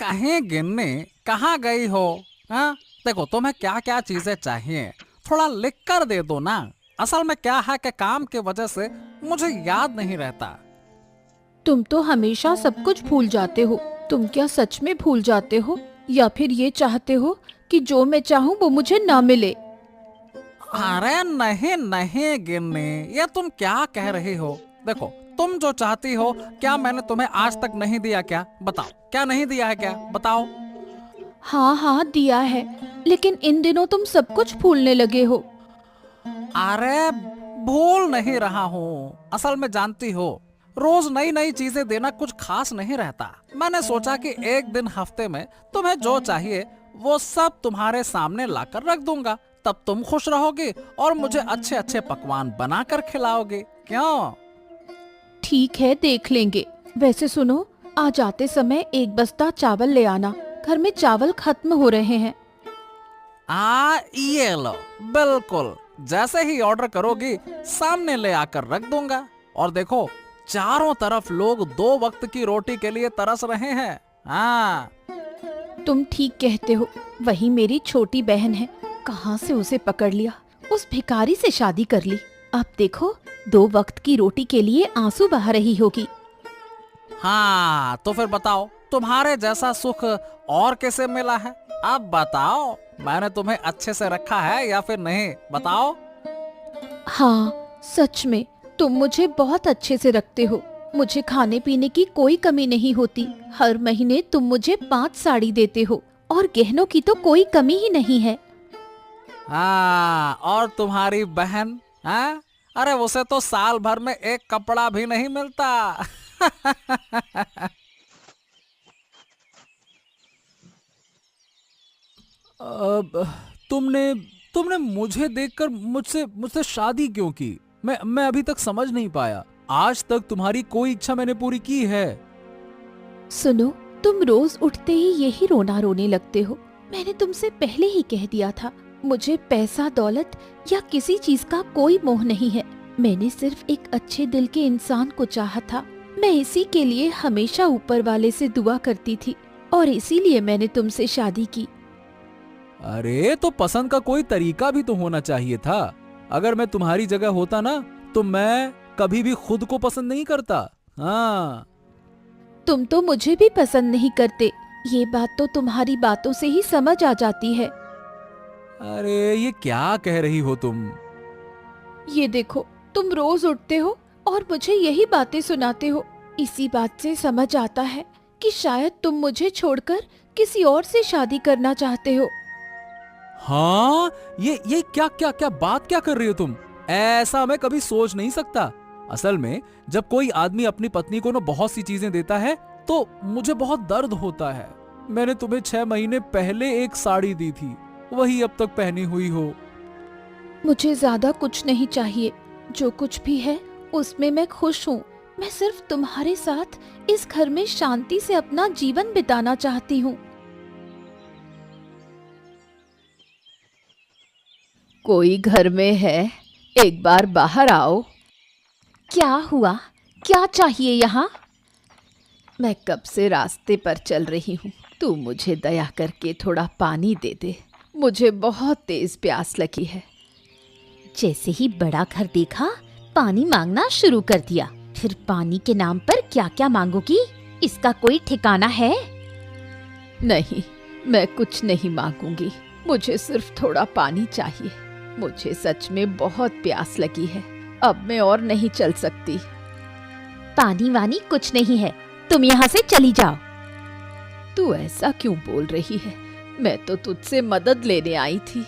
कहीं गिन्नी कहाँ गई हो? हाँ, देखो तुम्हें क्या क्या चीजें चाहिए, थोड़ा लिख कर दे दो ना। असल में क्या है कि काम की वजह से मुझे याद नहीं रहता। तुम तो हमेशा सब कुछ भूल जाते हो। तुम क्या सच में भूल जाते हो, या फिर ये चाहते हो कि जो मैं चाहूँ वो मुझे ना मिले? अरे नहीं नहीं गिन्नी, ये तुम क्या कह रही हो? देखो, तुम जो चाहती हो, क्या मैंने तुम्हें आज तक नहीं दिया? क्या बताओ, क्या नहीं दिया है? क्या बताओ। हाँ हाँ दिया है, लेकिन इन दिनों तुम सब कुछ भूलने लगे हो। अरे भूल नहीं रहा हूँ, असल में जानती हो, रोज नई नई चीजें देना कुछ खास नहीं रहता। मैंने सोचा कि एक दिन हफ्ते में तुम्हें जो चाहिए वो सब तुम्हारे सामने लाकर रख दूंगा, तब तुम खुश रहोगे और मुझे अच्छे अच्छे पकवान बनाकर खिलाओगे। क्यों? ठीक है, देख लेंगे। वैसे सुनो, आज आते समय एक बस्ता चावल ले आना। घर में चावल खत्म हो रहे हैं। ये लो, बिल्कुल जैसे ही ऑर्डर करोगी सामने ले आकर रख दूंगा। और देखो, चारों तरफ लोग 2 वक्त की रोटी के लिए तरस रहे हैं। हाँ। तुम ठीक कहते हो। वही मेरी छोटी बहन है, कहाँ से उसे पकड़ लिया, उस भिखारी से शादी कर ली। अब देखो, 2 वक्त की रोटी के लिए आंसू बहा रही होगी। हाँ तो फिर बताओ, तुम्हारे जैसा सुख और कैसे मिला है? अब बताओ, मैंने तुम्हें अच्छे से रखा है या फिर नहीं? बताओ। हाँ, सच में तुम मुझे बहुत अच्छे से रखते हो। मुझे खाने पीने की कोई कमी नहीं होती। हर महीने तुम मुझे 5 साड़ी देते हो, और गहनों की तो कोई कमी ही नहीं है। हाँ, और तुम्हारी बहन? हाँ, अरे उसे तो साल भर में एक कपड़ा भी नहीं मिलता। अब तुमने तुमने मुझे देखकर मुझसे मुझसे शादी क्यों की? मैं अभी तक समझ नहीं पाया। आज तक तुम्हारी कोई इच्छा मैंने पूरी की है? सुनो, तुम रोज उठते ही यही रोना रोने लगते हो। मैंने तुमसे पहले ही कह दिया था, मुझे पैसा दौलत या किसी चीज का कोई मोह नहीं है। मैंने सिर्फ एक अच्छे दिल के इंसान को चाहा था। मैं इसी के लिए हमेशा ऊपर वाले से दुआ करती थी, और इसीलिए मैंने तुमसे शादी की। अरे तो पसंद का कोई तरीका भी तो होना चाहिए था। अगर मैं तुम्हारी जगह होता ना, तो मैं कभी भी खुद को पसंद नहीं करता। हाँ। तुम तो मुझे भी पसंद नहीं करते, ये बात तो तुम्हारी बातों से ही समझ आ जाती है। अरे ये क्या कह रही हो तुम? ये देखो, तुम रोज उठते हो और मुझे यही बातें सुनाते हो। इसी बात से समझ आता है कि शायद तुम मुझे छोड़कर किसी और से शादी करना चाहते हो। हाँ, ये क्या क्या क्या बात क्या कर रही हो तुम? ऐसा मैं कभी सोच नहीं सकता। असल में जब कोई आदमी अपनी पत्नी को ना बहुत सी चीजें देता है तो मुझे बहुत दर्द होता है। मैंने तुम्हें 6 महीने पहले एक साड़ी दी थी, वही अब तक पहनी हुई हो। मुझे ज्यादा कुछ नहीं चाहिए। जो कुछ भी है उसमें मैं खुश हूँ। मैं सिर्फ तुम्हारे साथ इस घर में शांति से अपना जीवन बिताना चाहती हूँ। कोई घर में है? एक बार बाहर आओ। क्या हुआ? क्या चाहिए यहाँ? मैं कब से रास्ते पर चल रही हूँ। तू मुझे दया करके थोड़ा पानी दे दे। मुझे बहुत तेज प्यास लगी है। जैसे ही बड़ा घर देखा, पानी मांगना शुरू कर दिया। फिर पानी के नाम पर क्या क्या मांगोगी? इसका कोई ठिकाना है? नहीं, मैं कुछ नहीं मांगूंगी। मुझे सिर्फ थोड़ा पानी चाहिए। मुझे सच में बहुत प्यास लगी है। अब मैं और नहीं चल सकती। पानी वानी कुछ नहीं है, तुम यहाँ से चली जाओ। तू ऐसा क्यों बोल रही है? मैं तो तुझसे मदद लेने आई थी।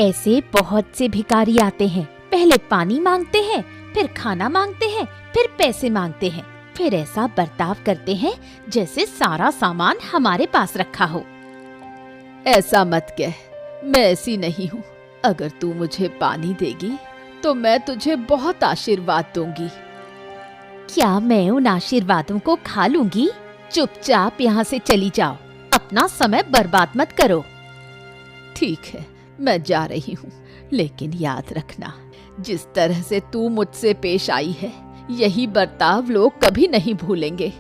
ऐसे बहुत से भिखारी आते हैं, पहले पानी मांगते हैं, फिर खाना मांगते हैं, फिर पैसे मांगते हैं, फिर ऐसा बर्ताव करते हैं जैसे सारा सामान हमारे पास रखा हो। ऐसा मत कह, मैं ऐसी नहीं हूँ। अगर तू मुझे पानी देगी तो मैं तुझे बहुत आशीर्वाद दूंगी। क्या मैं उन आशीर्वादों को खा लूंगी? चुपचाप यहाँ से चली जाओ, अपना समय बर्बाद मत करो। ठीक है, मैं जा रही हूँ, लेकिन याद रखना, जिस तरह से तू मुझसे पेश आई है, यही बर्ताव लोग कभी नहीं भूलेंगे।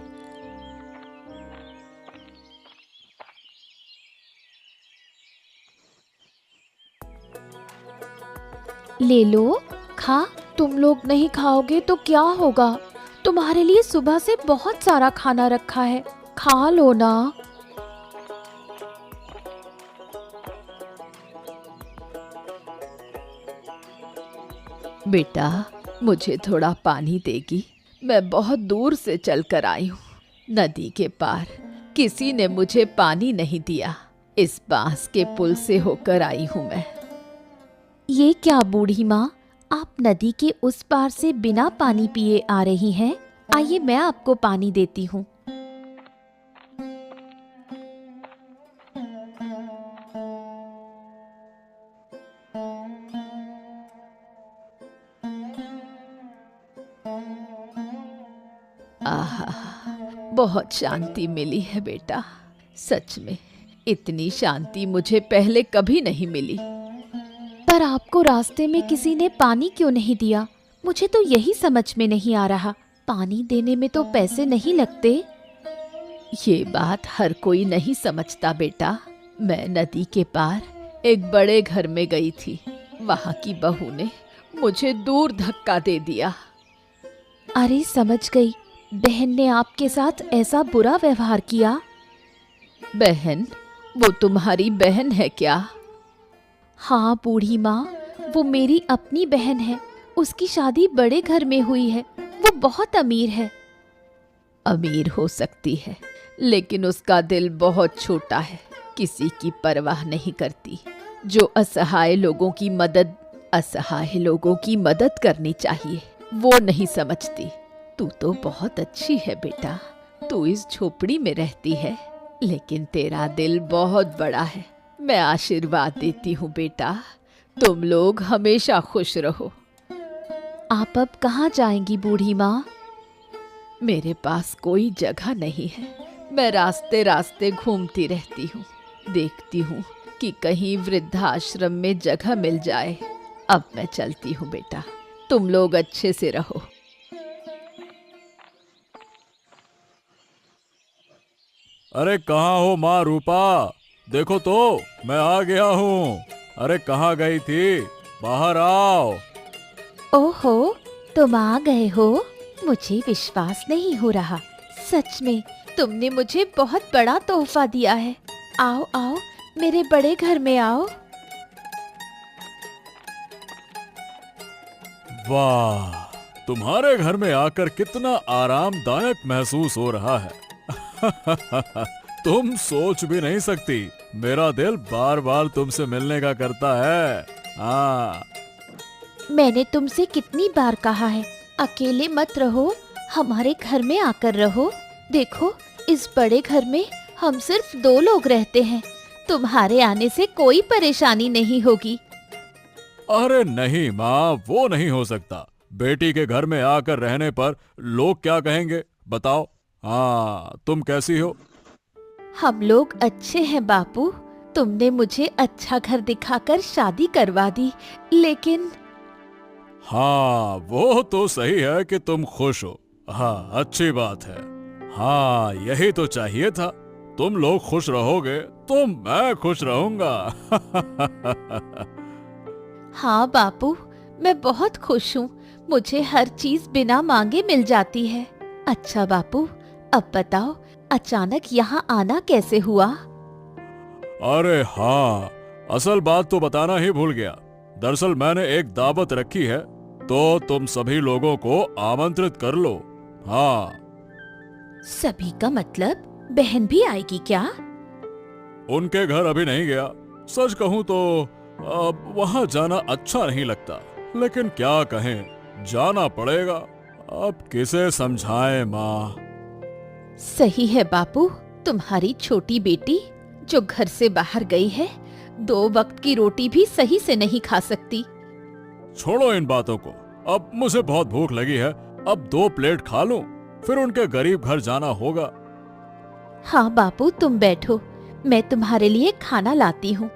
ले लो, खा। तुम लोग नहीं खाओगे तो क्या होगा? तुम्हारे लिए सुबह से बहुत सारा खाना रखा है, खा लो ना। बेटा, मुझे थोड़ा पानी देगी? मैं बहुत दूर से चलकर आई हूँ। नदी के पार किसी ने मुझे पानी नहीं दिया। इस बांस के पुल से होकर आई हूँ मैं। ये क्या बूढ़ी माँ, आप नदी के उस पार से बिना पानी पिए आ रही हैं? आइए मैं आपको पानी देती हूँ। आहा, बहुत शांति मिली है बेटा। सच में इतनी शांति मुझे पहले कभी नहीं मिली। पर आपको रास्ते में किसी ने पानी क्यों नहीं दिया? मुझे तो यही समझ में नहीं आ रहा। पानी देने में तो पैसे नहीं लगते। ये बात हर कोई नहीं समझता बेटा। मैं नदी के पार एक बड़े घर में गई थी। वहाँ की बहू ने मुझे दूर धक्का दे दिया। अरे समझ गई, बहन ने आपके साथ ऐसा बुरा व्यवहार किया। बहन? वो तुम्हारी बहन है क्या? हाँ बूढ़ी माँ, वो मेरी अपनी बहन है। उसकी शादी बड़े घर में हुई है। वो बहुत अमीर है। अमीर हो सकती है, लेकिन उसका दिल बहुत छोटा है। किसी की परवाह नहीं करती। जो असहाय लोगों की मदद करनी चाहिए, वो नहीं समझती। तू तो बहुत अच्छी है बेटा। तू इस झोपड़ी में रहती है, लेकिन तेरा दिल बहुत बड़ा है। मैं आशीर्वाद देती हूँ बेटा, तुम लोग हमेशा खुश रहो। आप अब कहाँ जाएंगी बूढ़ी माँ? मेरे पास कोई जगह नहीं है। मैं रास्ते रास्ते घूमती रहती हूँ। देखती हूँ कि कहीं वृद्धाश्रम में जगह मिल जाए। अब मैं चलती हूँ बेटा, तुम लोग अच्छे से रहो। अरे कहाँ हो माँ रूपा? देखो तो, मैं आ गया हूँ। अरे कहाँ गई थी? बाहर आओ। ओहो, तुम आ गए हो? मुझे विश्वास नहीं हो रहा। सच में तुमने मुझे बहुत बड़ा तोहफा दिया है। आओ आओ, मेरे बड़े घर में आओ। वाह, तुम्हारे घर में आकर कितना आरामदायक महसूस हो रहा है। तुम सोच भी नहीं सकती, मेरा दिल बार बार तुमसे मिलने का करता है। हाँ, मैंने तुमसे कितनी बार कहा है, अकेले मत रहो, हमारे घर में आकर रहो। देखो, इस बड़े घर में हम सिर्फ 2 लोग रहते हैं। तुम्हारे आने से कोई परेशानी नहीं होगी। अरे नहीं माँ, वो नहीं हो सकता। बेटी के घर में आकर रहने पर लोग क्या कहेंगे बताओ? हाँ, तुम कैसी हो? हम लोग अच्छे हैं बापू। तुमने मुझे अच्छा घर दिखाकर शादी करवा दी, लेकिन हाँ, वो तो सही है कि तुम खुश हो। हाँ, अच्छी बात है। हाँ, यही तो चाहिए था। तुम लोग खुश रहोगे तो मैं खुश रहूंगा। हाँ बापू, मैं बहुत खुश हूँ। मुझे हर चीज बिना मांगे मिल जाती है। अच्छा बापू, अब बताओ, अचानक यहाँ आना कैसे हुआ? अरे हाँ, असल बात तो बताना ही भूल गया। दरअसल मैंने एक दावत रखी है, तो तुम सभी लोगों को आमंत्रित कर लो। हाँ। सभी का मतलब बहन भी आएगी क्या? उनके घर अभी नहीं गया। सच कहूँ तो अब वहाँ जाना अच्छा नहीं लगता, लेकिन क्या कहें, जाना पड़ेगा। अब किसे समझाएं माँ। सही है बापू, तुम्हारी छोटी बेटी जो घर से बाहर गई है, 2 वक्त की रोटी भी सही से नहीं खा सकती। छोड़ो इन बातों को, अब मुझे बहुत भूख लगी है। अब 2 प्लेट खा लूं, फिर उनके गरीब घर जाना होगा। हाँ बापू, तुम बैठो, मैं तुम्हारे लिए खाना लाती हूँ।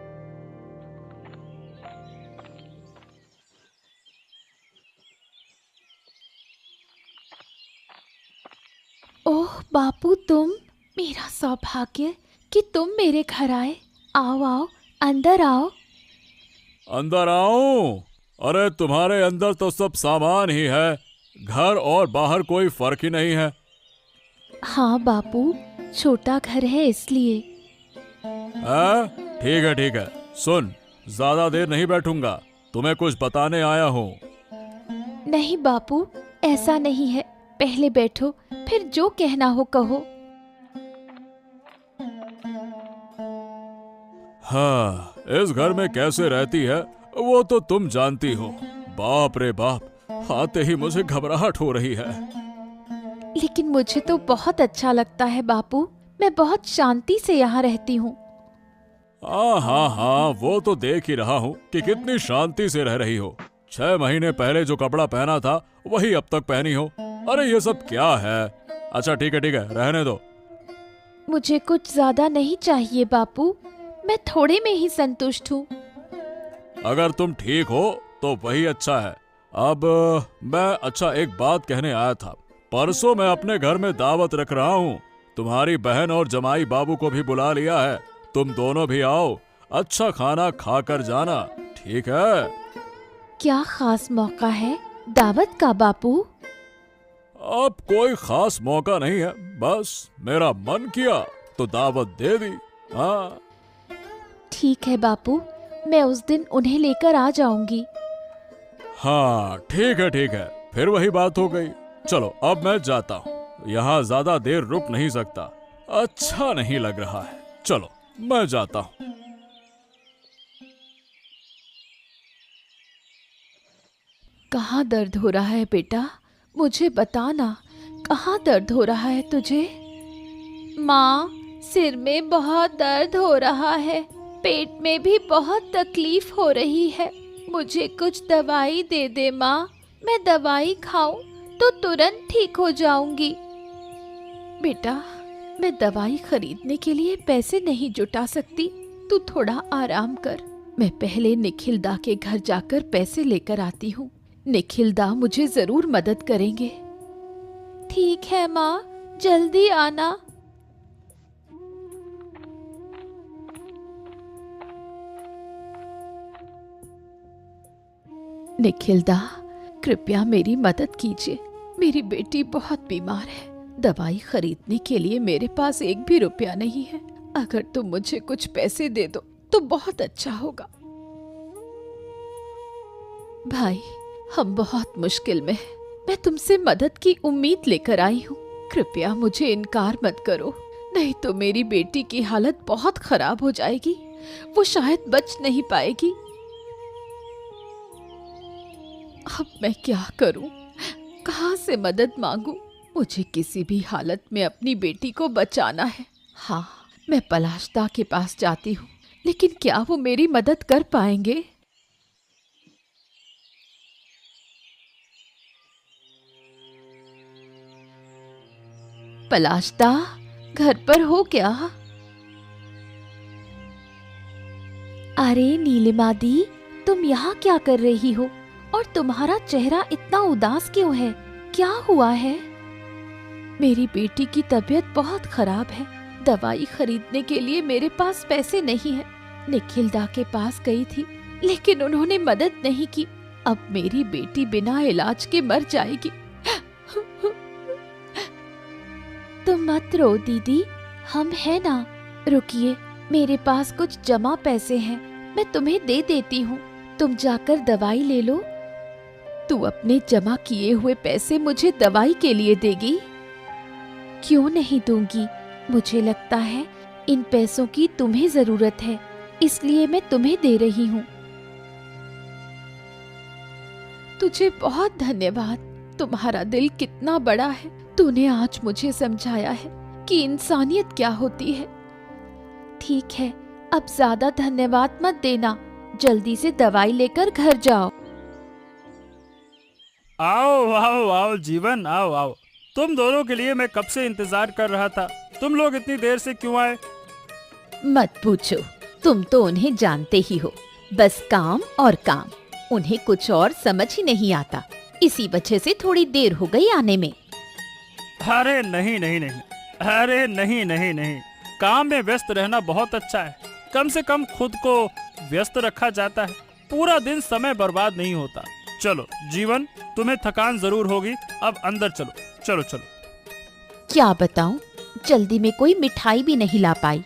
ओह बापू, तुम, मेरा सौभाग्य कि तुम मेरे घर आए। आओ आओ, अंदर आओ। अंदर आऊं? अरे तुम्हारे अंदर तो सब सामान ही है, घर और बाहर कोई फर्क ही नहीं है। हाँ बापू, छोटा घर है इसलिए। ठीक है, सुन, ज्यादा देर नहीं बैठूंगा, तुम्हें कुछ बताने आया हूँ। नहीं बापू, ऐसा नहीं है, पहले बैठो, फिर जो कहना हो कहो। हाँ, इस घर में कैसे रहती है वो तो तुम जानती हो। बाप रे बाप, आते ही मुझे घबराहट हो रही है। लेकिन मुझे तो बहुत अच्छा लगता है बापू, मैं बहुत शांति से यहाँ रहती हूँ। हाँ, वो तो देख ही रहा हूँ कि कितनी शांति से रह रही हो। 6 महीने पहले जो कपड़ा पहना था वही अब तक पहनी हो। अरे ये सब क्या है? अच्छा ठीक है, रहने दो। मुझे कुछ ज्यादा नहीं चाहिए बापू, मैं थोड़े में ही संतुष्ट हूँ। अगर तुम ठीक हो तो वही अच्छा है। अब मैं एक बात कहने आया था। परसों मैं अपने घर में दावत रख रहा हूँ। तुम्हारी बहन और जमाई बाबू को भी बुला लिया है। तुम दोनों भी आओ, अच्छा खाना खाकर जाना, ठीक है? क्या खास मौका है दावत का बापू? अब कोई खास मौका नहीं है, बस मेरा मन किया तो दावत दे दी। हाँ ठीक है बापू, मैं उस दिन उन्हें लेकर आ जाऊंगी। हाँ ठीक है, फिर वही बात हो गई। चलो अब मैं जाता हूँ, यहाँ ज्यादा देर रुक नहीं सकता, अच्छा नहीं लग रहा है। चलो मैं जाता हूँ। कहाँ दर्द हो रहा है बेटा, मुझे बताना, कहाँ दर्द हो रहा है तुझे? माँ, सिर में बहुत दर्द हो रहा है, पेट में भी बहुत तकलीफ हो रही है, मुझे कुछ दवाई दे दे माँ, मैं दवाई खाऊं तो तुरंत ठीक हो जाऊंगी। बेटा, मैं दवाई खरीदने के लिए पैसे नहीं जुटा सकती, तू थोड़ा आराम कर, मैं पहले निखिल दा के घर जाकर पैसे लेकर आती हूँ। निखिल दा मुझे जरूर मदद करेंगे। ठीक है माँ, जल्दी आना। निखिल दा, कृपया मेरी मदद कीजिए, मेरी बेटी बहुत बीमार है, दवाई खरीदने के लिए मेरे पास एक भी रुपया नहीं है, अगर तुम मुझे कुछ पैसे दे दो तो बहुत अच्छा होगा। भाई, हम बहुत मुश्किल में हैं, मैं तुमसे मदद की उम्मीद लेकर आई हूँ, कृपया मुझे इनकार मत करो, नहीं तो मेरी बेटी की हालत बहुत खराब हो जाएगी, वो शायद बच नहीं पाएगी। अब मैं क्या करूं? कहाँ से मदद मांगूं? मुझे किसी भी हालत में अपनी बेटी को बचाना है। हाँ, मैं पलाशदा के पास जाती हूँ, लेकिन क्या वो मेरी मदद कर पाएंगे? पलाशदा, घर पर हो क्या? अरे नीलिमा दी, तुम यहाँ क्या कर रही हो? और तुम्हारा चेहरा इतना उदास क्यों है? क्या हुआ है? मेरी बेटी की तबीयत बहुत खराब है, दवाई खरीदने के लिए मेरे पास पैसे नहीं है। निखिल दा के पास गई थी, लेकिन उन्होंने मदद नहीं की। अब मेरी बेटी बिना इलाज के मर जाएगी। तुम मत रो दीदी, हम हैं ना। रुकिए, मेरे पास कुछ जमा पैसे हैं, मैं तुम्हें दे देती हूँ, तुम जाकर दवाई ले लो। तू अपने जमा किए हुए पैसे मुझे दवाई के लिए देगी? क्यों नहीं दूंगी, मुझे लगता है इन पैसों की तुम्हें जरूरत है, इसलिए मैं तुम्हें दे रही हूँ। तुझे बहुत धन्यवाद, तुम्हारा दिल कितना बड़ा है, तूने आज मुझे समझाया है कि इंसानियत क्या होती है। ठीक है, अब ज्यादा धन्यवाद मत देना, जल्दी से दवाई लेकर घर जाओ। आओ आओ आओ जीवन, आओ आओ, तुम दोनों के लिए मैं कब से इंतजार कर रहा था। तुम लोग इतनी देर से क्यों आए? मत पूछो, तुम तो उन्हें जानते ही हो, बस काम और काम, उन्हें कुछ और समझ ही नहीं आता, इसी वजह से थोड़ी देर हो गई आने में। अरे नहीं नहीं नहीं, अरे नहीं नहीं नहीं, काम में व्यस्त रहना बहुत अच्छा है, कम से कम खुद को व्यस्त रखा जाता है। पूरा दिन समय बर्बाद नहीं होता। चलो जीवन, तुम्हें थकान जरूर होगी, अब अंदर चलो। चलो चलो। क्या बताऊं, जल्दी में कोई मिठाई भी नहीं ला पाई।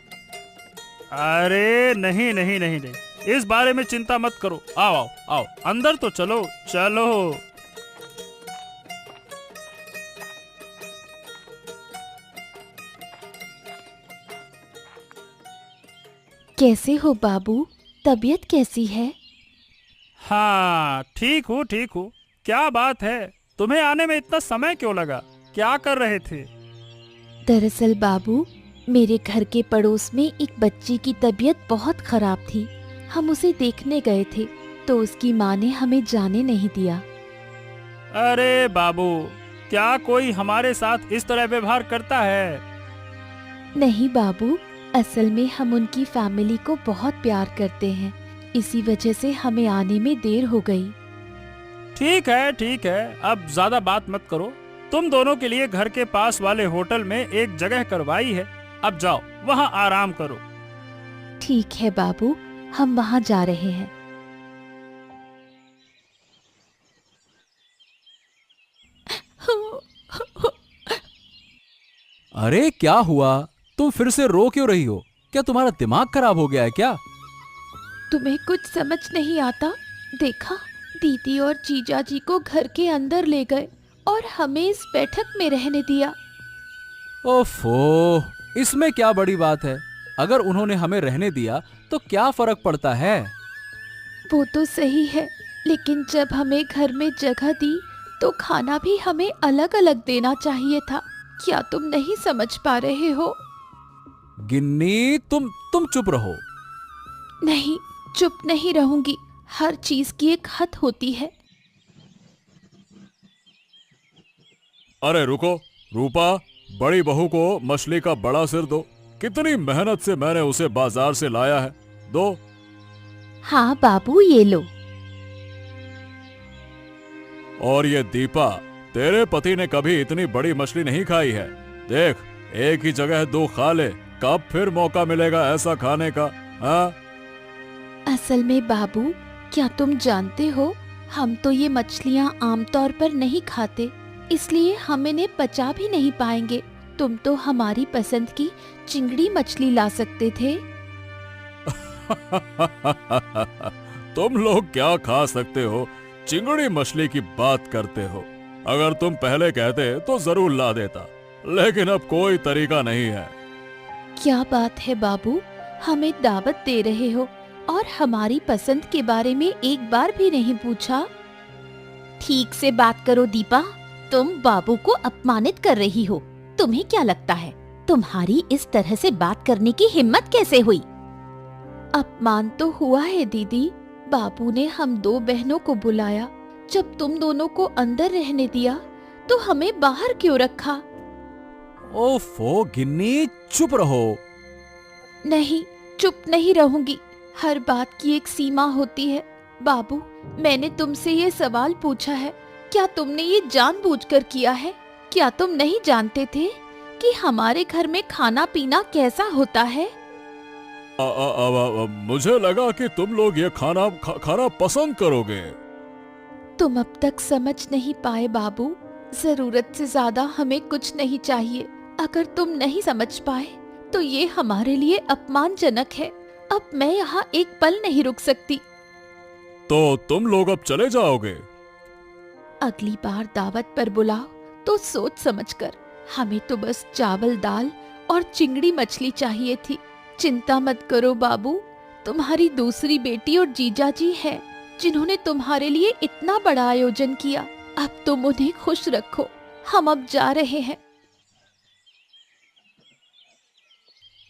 अरे नहीं नहीं नहीं नहीं, इस बारे में चिंता मत करो। आओ आओ आओ, अंदर तो चलो चलो। कैसे हो बाबू? तबीयत कैसी है? हाँ ठीक हूँ ठीक हूँ। क्या बात है, तुम्हें आने में इतना समय क्यों लगा? क्या कर रहे थे? दरअसल बाबू, मेरे घर के पड़ोस में एक बच्ची की तबीयत बहुत खराब थी। हम उसे देखने गए थे तो उसकी माँ ने हमें जाने नहीं दिया। अरे बाबू, क्या कोई हमारे साथ इस तरह व्यवहार करता है? नहीं बाबू, असल में हम उनकी फैमिली को बहुत प्यार करते हैं, इसी वजह से हमें आने में देर हो गई। ठीक है, अब ज्यादा बात मत करो। तुम दोनों के लिए घर के पास वाले होटल में एक जगह करवाई है, अब जाओ वहाँ आराम करो। ठीक है बाबू, हम वहाँ जा रहे हैं। अरे क्या हुआ? तुम फिर से रो क्यों रही हो? क्या तुम्हारा दिमाग खराब हो गया है क्या? तुम्हें कुछ समझ नहीं आता? देखा, दीदी और जीजा जी को घर के अंदर ले गए और हमें इस बैठक में रहने दिया। ओफो, इसमें क्या बड़ी बात है? अगर उन्होंने हमें रहने दिया तो क्या फर्क पड़ता है? वो तो सही है, लेकिन जब हमें घर में जगह दी तो खाना भी हमें अलग अलग देना चाहिए था। क्या तुम नहीं समझ पा रहे हो? गिन्नी, तुम चुप रहो। नहीं, चुप नहीं रहूंगी। हर चीज की एक हद होती है। अरे रुको, रूपा, बड़ी बहू को मछली का बड़ा सिर दो। कितनी मेहनत से मैंने उसे बाजार से लाया है, दो। हाँ बाबू, ये लो। और ये दीपा, तेरे पति ने कभी इतनी बड़ी मछली नहीं खाई है। देख, एक ही जगह दो खा ले, कब फिर मौका मिलेगा ऐसा खाने का? हाँ? असल में बाबू, क्या तुम जानते हो, हम तो ये मछलियाँ आमतौर पर नहीं खाते, इसलिए हम इन्हें पचा भी नहीं पाएंगे। तुम तो हमारी पसंद की चिंगड़ी मछली ला सकते थे। तुम लोग क्या खा सकते हो? चिंगड़ी मछली की बात करते हो। अगर तुम पहले कहते तो जरूर ला देता, लेकिन अब कोई तरीका नहीं है। क्या बात है बाबू, हमें दावत दे रहे हो और हमारी पसंद के बारे में एक बार भी नहीं पूछा। ठीक से बात करो दीपा, तुम बाबू को अपमानित कर रही हो। तुम्हें क्या लगता है, तुम्हारी इस तरह से बात करने की हिम्मत कैसे हुई? अपमान तो हुआ है दीदी। बाबू ने हम दो बहनों को बुलाया, जब तुम दोनों को अंदर रहने दिया तो हमें बाहर क्यों रखा? ओफो गिन्नी, चुप रहो। नहीं, चुप नहीं रहूंगी। हर बात की एक सीमा होती है। बाबू, मैंने तुमसे ये सवाल पूछा है, क्या तुमने ये जानबूझकर किया है? क्या तुम नहीं जानते थे कि हमारे घर में खाना पीना कैसा होता है? मुझे लगा कि तुम लोग ये खाना पसंद करोगे। तुम अब तक समझ नहीं पाए बाबू। जरूरत से ज्यादा हमें कुछ नहीं चाहिए। अगर तुम नहीं समझ पाए तो ये हमारे लिए अपमानजनक है। अब मैं यहाँ एक पल नहीं रुक सकती। तो तुम लोग अब चले जाओगे? अगली बार दावत पर बुलाओ तो सोच समझकर। हमें तो बस चावल दाल और चिंगड़ी मछली चाहिए थी। चिंता मत करो बाबू, तुम्हारी दूसरी बेटी और जीजा जी है जिन्होंने तुम्हारे लिए इतना बड़ा आयोजन किया। अब तुम उन्हें खुश रखो। हम अब जा रहे हैं।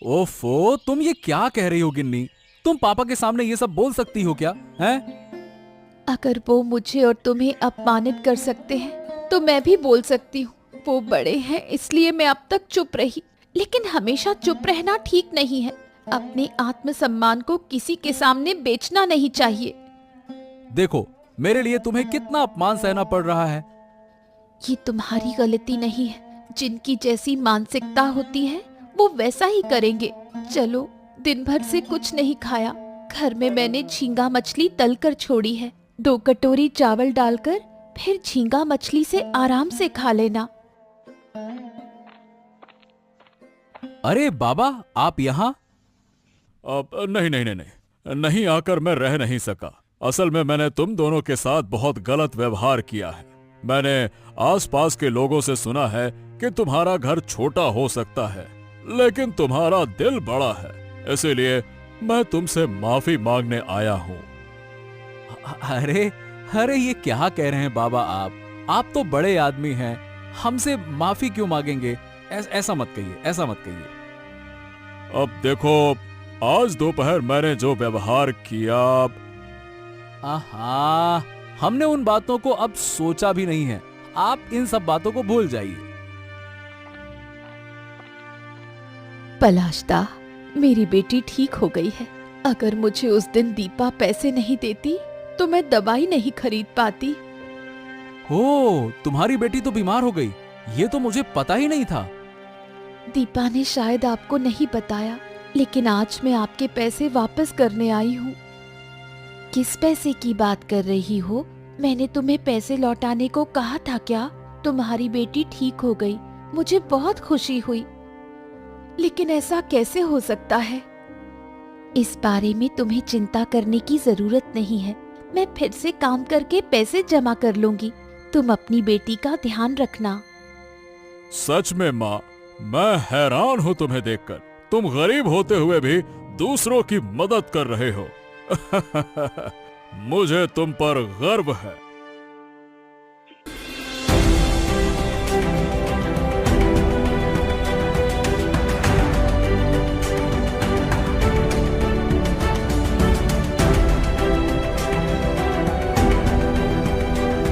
ओफो, तुम ये क्या कह रही हो गिन्नी? तुम पापा के सामने ये सब बोल सकती हो क्या? हैं? अगर वो मुझे और तुम्हें अपमानित कर सकते हैं तो मैं भी बोल सकती हूँ। वो बड़े हैं इसलिए मैं अब तक चुप रही, लेकिन हमेशा चुप रहना ठीक नहीं है। अपने आत्मसम्मान को किसी के सामने बेचना नहीं चाहिए। देखो, मेरे लिए तुम्हें कितना अपमान सहना पड़ रहा है। ये तुम्हारी गलती नहीं है। जिनकी जैसी मानसिकता होती है वो वैसा ही करेंगे। चलो, दिन भर से कुछ नहीं खाया, घर में मैंने झींगा मछली तल कर छोड़ी है। 2 कटोरी चावल डालकर फिर झींगा मछली से आराम से खा लेना। अरे बाबा, आप यहाँ? अब नहीं नहीं नहीं नहीं, नहीं आकर मैं रह नहीं सका। असल में मैंने तुम दोनों के साथ बहुत गलत व्यवहार किया है। मैंने आसपास के लोगों से सुना है कि तुम्हारा घर छोटा हो सकता है, लेकिन तुम्हारा दिल बड़ा है। इसीलिए मैं तुमसे माफी मांगने आया हूँ। अरे अरे, ये क्या कह रहे हैं बाबा आप तो बड़े आदमी हैं, हमसे माफी क्यों मांगेंगे? ऐसा मत कहिए, ऐसा मत कहिए। अब देखो, आज दोपहर मैंने जो व्यवहार किया, आहा, हमने उन बातों को अब सोचा भी नहीं है। आप इन सब बातों को भूल जाइए। पलाशदा, मेरी बेटी ठीक हो गई है। अगर मुझे उस दिन दीपा पैसे नहीं देती तो मैं दवाई नहीं खरीद पाती। हो, तुम्हारी बेटी तो बीमार हो गई, ये तो मुझे पता ही नहीं था। दीपा ने शायद आपको नहीं बताया, लेकिन आज मैं आपके पैसे वापस करने आई हूँ। किस पैसे की बात कर रही हो? मैंने तुम्हें पैसे लौटाने को कहा था क्या? तुम्हारी बेटी ठीक हो गई, मुझे बहुत खुशी हुई, लेकिन ऐसा कैसे हो सकता है? इस बारे में तुम्हें चिंता करने की जरूरत नहीं है। मैं फिर से काम करके पैसे जमा कर लूंगी। तुम अपनी बेटी का ध्यान रखना। सच में माँ, मैं हैरान हूँ तुम्हें देखकर। तुम गरीब होते हुए भी दूसरों की मदद कर रहे हो। मुझे तुम पर गर्व है।